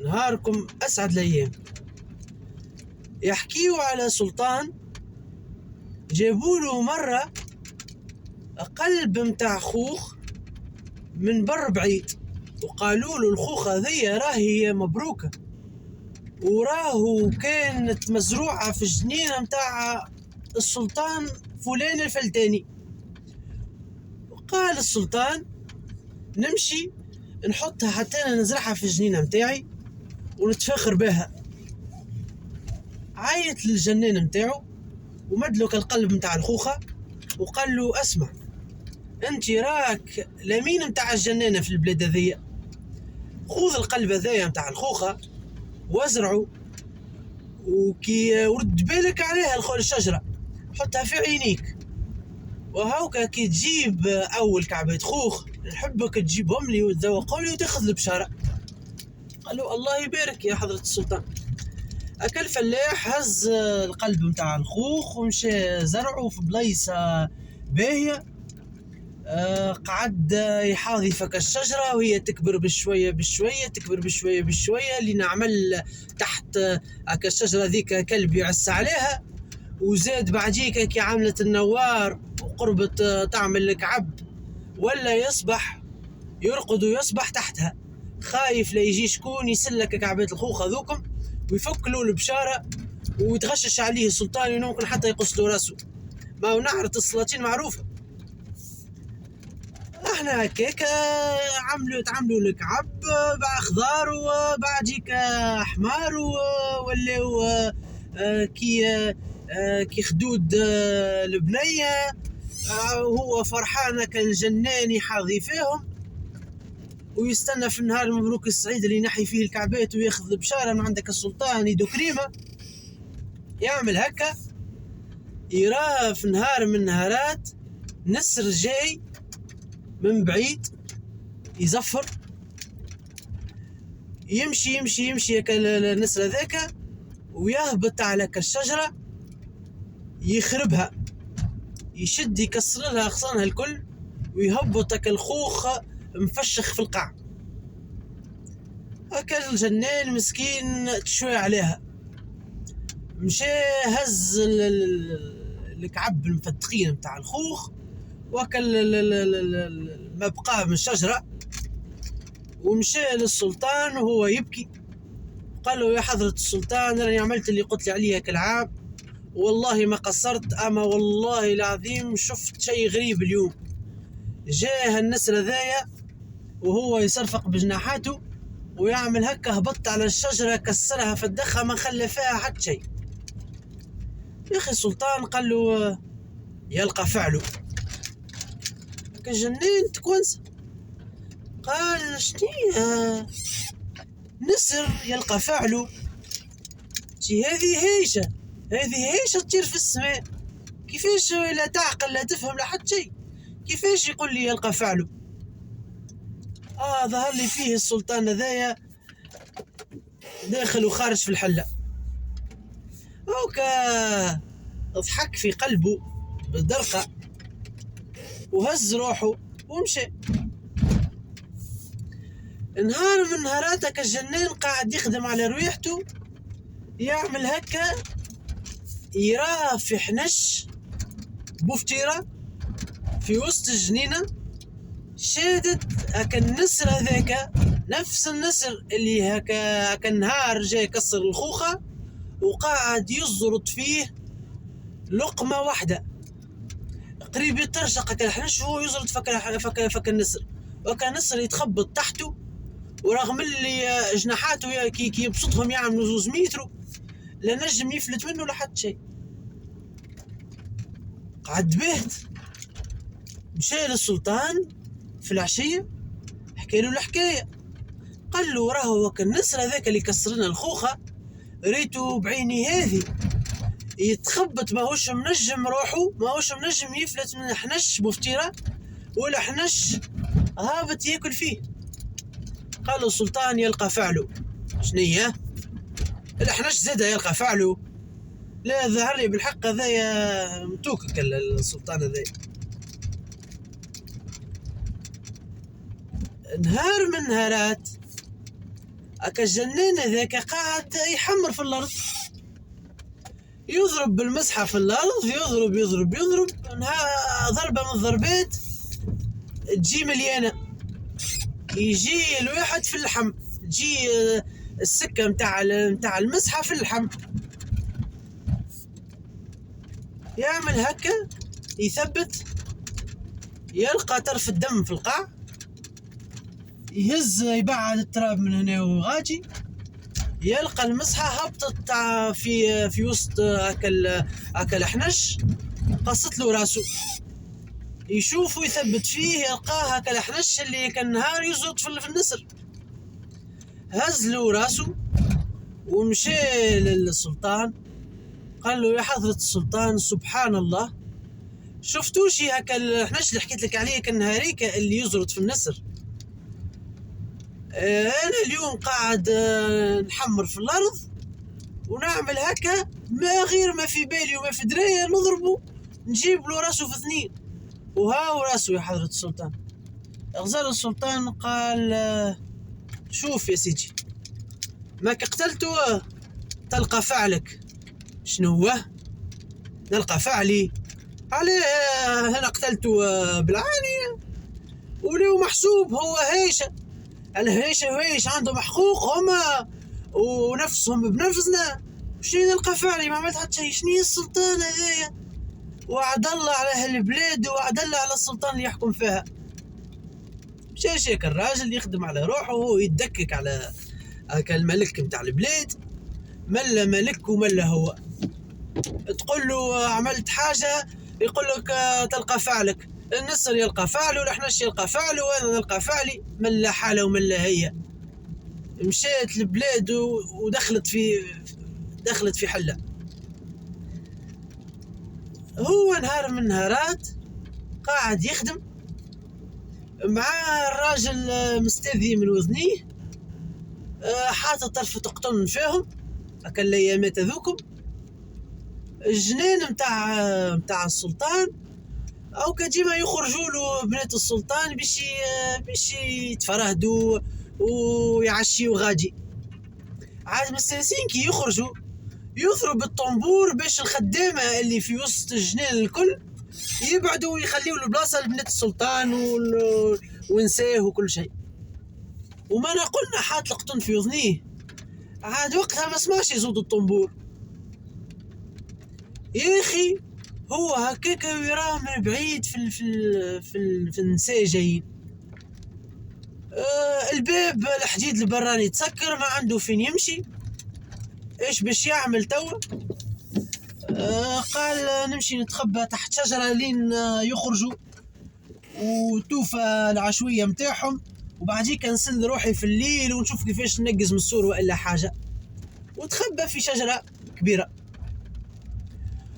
نهاركم أسعد الأيام. يحكيوا على سلطان جابوله مرة قلب متاع خوخ من بر بعيد، وقالوا له الخوخة ذي راهي مبروكة وراهو كانت مزروعة في الجنينة متاع السلطان فلان الفلتاني. وقال السلطان نمشي نحطها حتى أنا نزرعها في الجنينة متاعي ونتفاخر بها. عيط للجنان متاعو ومدلك القلب متاع الخوخة وقال له اسمع، انت راك لمين متاع الجنانة في البلاد ذي، خذ القلب ذايا متاع الخوخة وازرعه، وكي ورد بالك عليها الشجرة حطها في عينيك، وهاوكا كي تجيب اول كعبة خوخ نحبك تجيبهم لي وتذوقهم لي وتاخذ البشارة. قال له الله يبارك يا حضرة السلطان. أكل فلاح هز القلب متاع الخوخ ومشى زرعه في بلايصة باهية. قعد يحاضي فك الشجرة وهي تكبر بشوية بشوية تكبر بشوية بشوية لنعمل تحت أكا الشجرة ذيك كلب يعس عليها، وزاد بعديك كي عملت النوار وقربت تعمل الكعب ولا يصبح يرقد ويصبح تحتها، خايف لا يجي شكون يسلك كعبات الخوخ هذوكم ويفك له البشارة ويتغشش عليه السلطان وممكن حتى يقص له راسه. ما هو نعرة السلاطين معروفة. احنا هكاك تعملوا الكعب بأخضار وبعديك أحمار ولاو كي خدود البنية، وهو فرحان كالجنان يحاضي فيهم ويستنى في النهار المبروك السعيد اللي ينحي فيه الكعبات وياخذ البشارة من عندك السلطان يدو كريمة. يعمل هكا يراه في نهار من النهارات نسر جاي من بعيد يزفر، يمشي يمشي يمشي النسر ذاك ويهبط على الشجرة يخربها، يشد يكسر لها أغصانها الكل ويهبط الخوخ مفشخ في القاع. أكل الجنان مسكين تشوي عليها، مشى هز الكعب المفتخين متاع الخوخ وكل ما بقاه من الشجرة ومشى للسلطان وهو يبكي. قال له يا حضرة السلطان راني عملت اللي قلت لي عليه كالعام والله ما قصرت، أما والله العظيم شفت شيء غريب اليوم. جاه النسر ذايا وهو يصرفق بجناحاته ويعمل هكا، هبط على الشجرة كسرها فدخها ما خلى فيها حتى شيء. يا أخي السلطان قال له يلقى فعله كجنين تكونس. قال شنية نسر يلقى فعله؟ هذه هيشة تطير في السماء، كيفاش لا تعقل لا تفهم لا حتى شيء، كيفاش يقول لي يلقى فعله؟ ظهر لي فيه السلطان ذايا داخل وخارج في الحلة. اوكا ضحك في قلبه بالدرقة وهز روحه ومشي. نهار من نهاراتك الجنان قاعد يخدم على ريحته، يعمل هكا يراه في حنش بوفتيرة في وسط الجنينة شادت هكا النسر هذاك، نفس النسر اللي هكا النهار جاي كسر الخوخة وقاعد يزرط فيه لقمة واحدة قريب يترشق هكا الحنش وهو يزرط فك النسر، وكان النسر يتخبط تحته ورغم اللي جناحاته كي يبسطهم يعملوا 2 متر لا نجم يفلت منه لحد شيء. قعد بهت مشى للسلطان في العشية حكى له الحكاية. قال له راهو النسر هذاك اللي كسرنا الخوخة ريته بعيني هذه يتخبط ماهوش منجم روحه، ماهوش منجم يفلت من حنش بوفتيرة ولا حنش هابط ياكل فيه. قال له السلطان يلقى فعله. شنية الحنش زادة يلقى فعله؟ لا ظهر لي بالحق هذايا متوكك السلطان هذايا. نهار من نهارات هكا الجنان هذاك قاعد يحمر في الارض، يضرب بالمسحه في الارض، يضرب يضرب يضرب، ضربه من الضربات تجي مليانه، يجي الواحد في اللحم، تجي السكه متاع المسحه في اللحم، يعمل هكا يثبت، يلقى طرف الدم في القاع، يهز يبعد التراب من هنا وغاجي، يلقى المسحة هبطت في وسط هكا الحنش، قصت له راسه، يشوف ويثبت فيه، يلقاه هكا الحنش اللي كان نهار يزرط في النسر، هز له راسه ومشى للسلطان، قال له: يا حضرة السلطان، سبحان الله، شفتوشي هكا الحنش اللي حكيت لك عليه كان نهاريك اللي يزرط في النسر؟ انا اليوم قاعد نحمر في الارض ونعمل هكا، ما في بالي وما في درايه، نضربه نجيب له راسه في اثنين، وهاو راسه يا حضرة السلطان. غزال السلطان قال: شوف يا سيدي، ماك قتلته تلقى فعلك. شنو هو؟ نلقى فعلي عليه، انا قتلته بالعانية، ولو محسوب هو هيشه، الهيش عندهم حقوق هما ونفسهم بنفسنا، شنو نلقى فعلي؟ ما عملت حتى شيء. شنو السلطان هذايا؟ وعد الله على هالبلاد، وعد الله على السلطان اللي يحكم فيها. مشى شيك الراجل يخدم على روحه وهو يتدكك على هكا الملك متاع البلاد، ملا ملك وملا هو. تقول له عملت حاجة يقول لك تلقى فعلك، النسر يلقى فعله، والحنش يلقى فعله، وانا نلقى فعلي، ملا حاله وملا هي. مشيت البلاد ودخلت في حله. هو نهار من نهارات قاعد يخدم مع الراجل مستذي من وذنيه، حاطط طرف قطن فيهم هكا الايامات هذوكم، الجنان متاع السلطان، او كديما يخرجوا له بنات السلطان باش يتفرهدوا ويعشيوا غادي. عاد مستانسين كي يخرجوا يضرب الطنبور باش الخدامه اللي في وسط الجنان الكل يبعدوا ويخليوا البلاصه لبنات السلطان ونساه وكل شيء. وما قلنا حاط القطن في اذنيه، عاد وقتها ما سمعش يزود الطنبور. يا اخي هو هكاكا يراه من بعيد في النساء جايين، الباب الحديد البراني تسكر، ما عنده فين يمشي، ايش باش يعمل توا؟ قال نمشي نتخبى تحت شجرة لين يخرجوا وتوفى العشوية متاعهم، وبعديك نسل روحي في الليل ونشوف كيفاش ننقز من السور وإلا حاجة، وتخبى في شجرة كبيرة.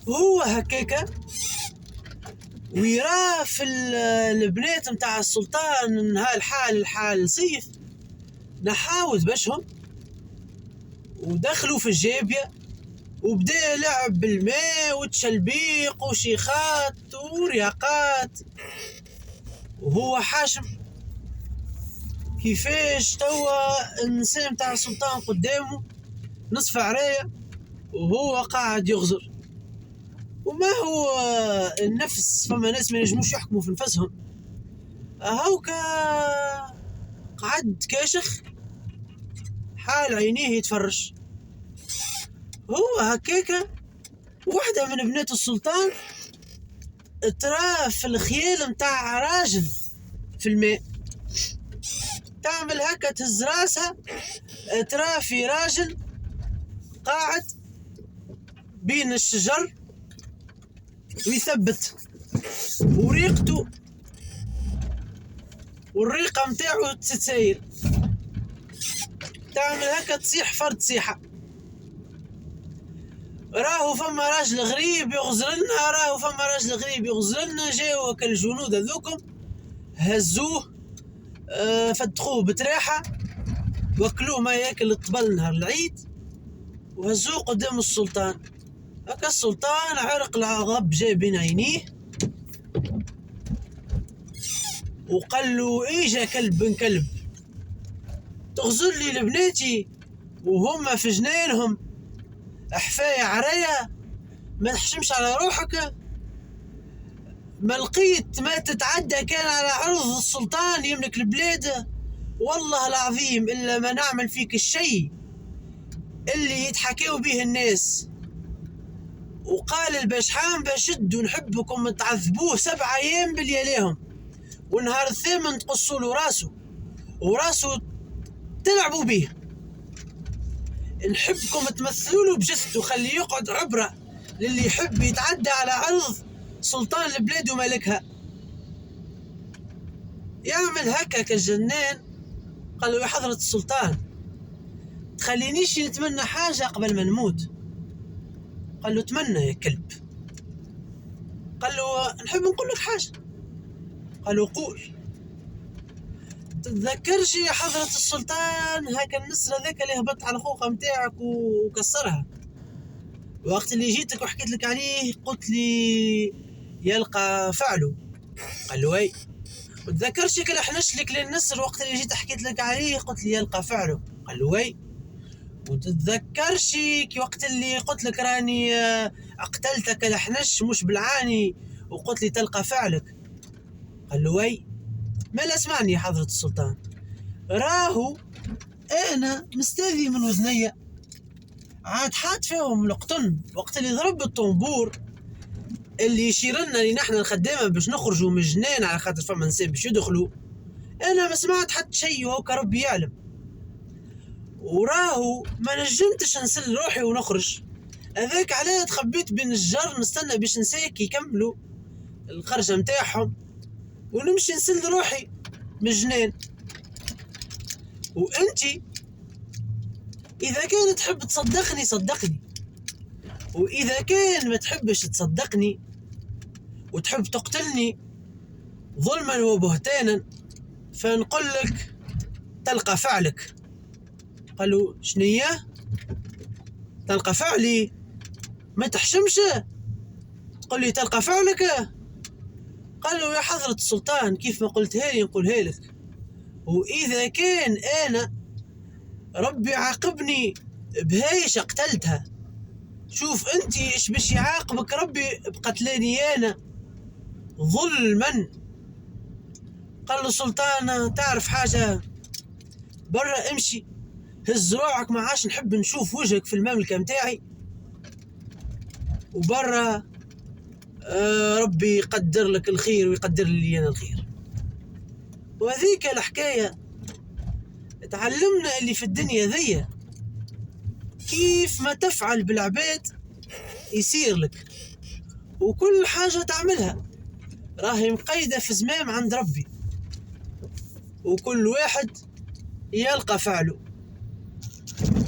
هو هكاكا ويراه في البنات متاع السلطان نهار الحال صيف، نحاوز باشهم ودخلوا في الجابية، وبدا لعب بالماء وتشلبيق وشيخات ورياقات، وهو حاشم كيفاش توا النساء متاع السلطان قدامه نصف عراية وهو قاعد يغزر. وما هو النفس، فما ناس ما ينجموش يحكموا في نفسهم، هاوكا قعد كاشخ حال عينيه يتفرش. هو هكاكا واحدة من بنات السلطان تراه في الخيال متاع راجل في الماء، تعمل هكا تهز راسها، تراه في راجل قاعد بين الشجر ويثبت، وريقته والريقة متاعه تتسايل، تعمل هكا تصيح فرد صيحة. راهو فما راجل غريب يغزرلنا، جاو هكا الجنود هذوكم هزوه، فتخوه بتراحة، وكلوه ما ياكل الطبل نهار العيد، وهزوه قدام السلطان. هكا السلطان عرق الغضب جاي بين عينيه، وقال له: ايجا كلب بن كلب، تغزل لي لبناتي وهم في جنينهم حفاية عرية، ما تحشمش على روحك؟ ما لقيت ما تتعدى كان على عرض السلطان يملك البلاد؟ والله العظيم إلا ما نعمل فيك الشيء اللي يتحكيوا به الناس. وقال البشحام بشد ونحبكم تعذبوه 7 أيام بالياليهم، والنهار الثامن تقصوا له وراسه تلعبوا به. نحبكم تمثلوا له بجسده، خليه يقعد عبرة للي يحب يتعدى على عرض سلطان البلاد وملكها. يعمل هكا كالجنان. قال له يا حضرة السلطان تخلينيش نتمنى حاجة قبل ما نموت. قال له تمنى يا كلب. قال له نحب نقول لك حاجة. قال له قول. تتذكرش يا حضرة السلطان هاك النسر هذاك اللي هبط على خوخة متاعك وكسرها؟ وقت اللي جيتك وحكيت لك عليه قلت لي يلقى فعله. قال له اي. وتذكرش كل حنش لك للنسر وقت اللي جيت حكيت لك عليه قلت لي يلقى فعله؟ قال له اي. وتتذكرش وقت اللي قلت لك راني اقتلتك الحنش مش بالعاني وقلت لي تلقى فعلك؟ قال له اي. ما لا اسمعني يا حضرة السلطان، راهو انا مستاذي من وذنية عاد حات فيهم القطن وقت اللي ضرب الطنبور اللي يشير لنا اللي نحن الخدامة باش نخرجوا من الجنان على خاطر فما نساب باش يدخلوا. انا ما سمعت حتى شيء وهوك ربي يعلم. وراهو ما نجمتش نسل روحي ونخرج، هذاك علاه تخبيت بين الجر نستنى باش نساك يكملوا الخرجة متاعهم ونمشي نسل روحي من الجنان. وانتي اذا كان تحب تصدقني صدقني، واذا كان ما تحبش تصدقني وتحب تقتلني ظلما وبهتانا فنقول لك تلقى فعلك. قالوا شنية تلقى فعلي؟ ما تحشمش تقول لي تلقى فعلك؟ قال له يا حضرة السلطان كيف ما قلتها لي نقولها لك، وإذا كان أنا ربي عاقبني بهايش قتلتها، شوف أنت إيش باش يعاقبك ربي بقتلاني أنا ظلما. قال له سلطان تعرف حاجة، برا امشي هز روعك ما عاش نحب نشوف وجهك في المملكة متاعي، وبرا ربي يقدر لك الخير ويقدر لي أنا الخير. وهذيك الحكاية تعلمنا اللي في الدنيا ذي كيف ما تفعل بالعباد يصير لك، وكل حاجة تعملها راهي مقيدة في زمام عند ربي، وكل واحد يلقى فعله.